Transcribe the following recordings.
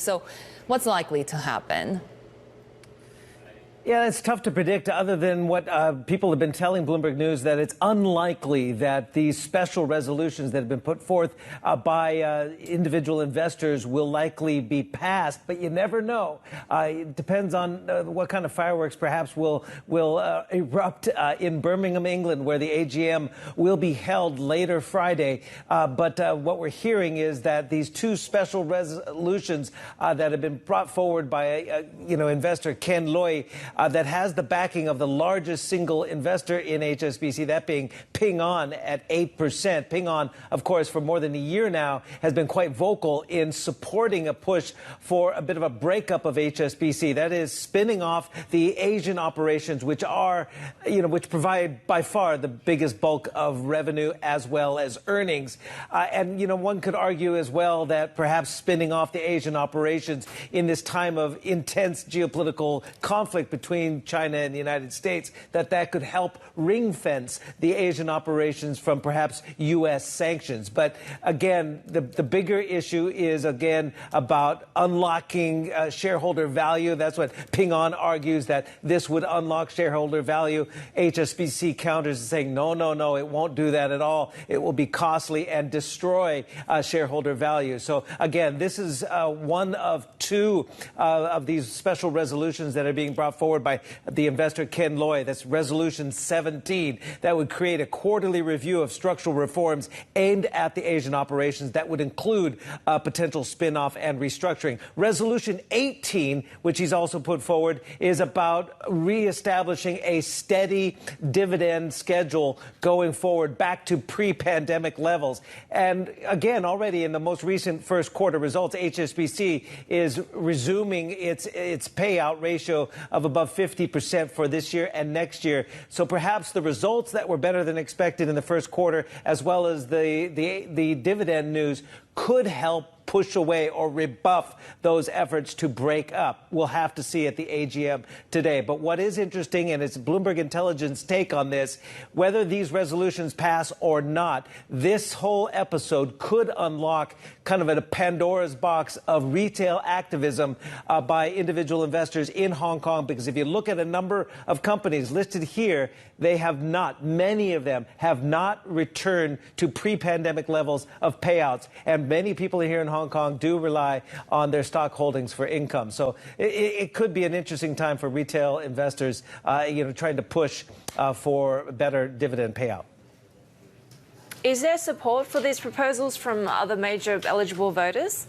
So what's likely to happen? Yeah, it's tough to predict other than what people have been telling Bloomberg News, that it's unlikely that these special resolutions that have been put forth by individual investors will likely be passed. But you never know. It depends on what kind of fireworks perhaps will erupt in Birmingham, England, where the AGM will be held later Friday. But what we're hearing is that these two special resolutions that have been brought forward by investor Ken Loy, that has the backing of the largest single investor in HSBC, that being Ping at 8%. Ping, of course, for more than a year now, has been quite vocal in supporting a push for a bit of a breakup of HSBC. That is spinning off the Asian operations, which provide by far the biggest bulk of revenue as well as earnings. And one could argue as well that perhaps spinning off the Asian operations in this time of intense geopolitical conflict between China and the United States, that could help ring fence the Asian operations from perhaps U.S. sanctions. But again, the bigger issue is, again, about unlocking shareholder value. That's what Ping argues, that this would unlock shareholder value. HSBC counters saying, no, it won't do that at all. It will be costly and destroy shareholder value. So again, this is one of two of these special resolutions that are being brought forward by the investor Ken Loy. That's Resolution 17, that would create a quarterly review of structural reforms aimed at the Asian operations that would include potential spin-off and restructuring. Resolution 18, which he's also put forward, is about reestablishing a steady dividend schedule going forward back to pre-pandemic levels. And again, already in the most recent first quarter results, HSBC is resuming its payout ratio of above 50% for this year and next year. So perhaps the results that were better than expected in the first quarter, as well as the dividend news, could help push away or rebuff those efforts to break up. We'll have to see at the AGM today. But what is interesting, and it's Bloomberg Intelligence take on this, whether these resolutions pass or not, this whole episode could unlock kind of a Pandora's box of retail activism by individual investors in Hong Kong. Because if you look at a number of companies listed here, many of them have not returned to pre-pandemic levels of payouts. And many people here in Hong Kong do rely on their stock holdings for income. So it could be an interesting time for retail investors, trying to push for better dividend payout. Is there support for these proposals from other major eligible voters?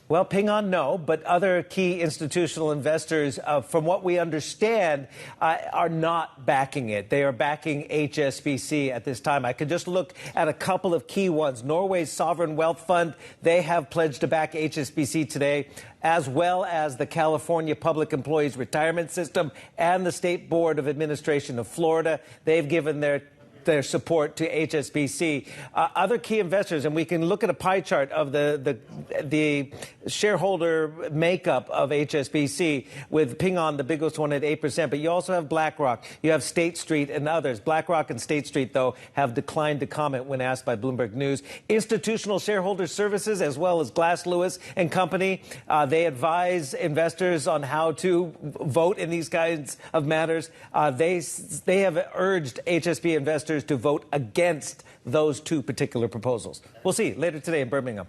Well, Ping no, but other key institutional investors, from what we understand, are not backing it. They are backing HSBC at this time. I could just look at a couple of key ones. Norway's Sovereign Wealth Fund, they have pledged to back HSBC today, as well as the California Public Employees Retirement System and the State Board of Administration of Florida. They've given their support to HSBC. Other key investors, and we can look at a pie chart of the shareholder makeup of HSBC, with Ping the biggest one at 8%. But you also have BlackRock, you have State Street and others. BlackRock and State Street, though, have declined to comment when asked by Bloomberg News. Institutional Shareholder Services, as well as Glass Lewis and Company, they advise investors on how to vote in these kinds of matters. They have urged HSBC investors to vote against those two particular proposals. We'll see later today in Birmingham.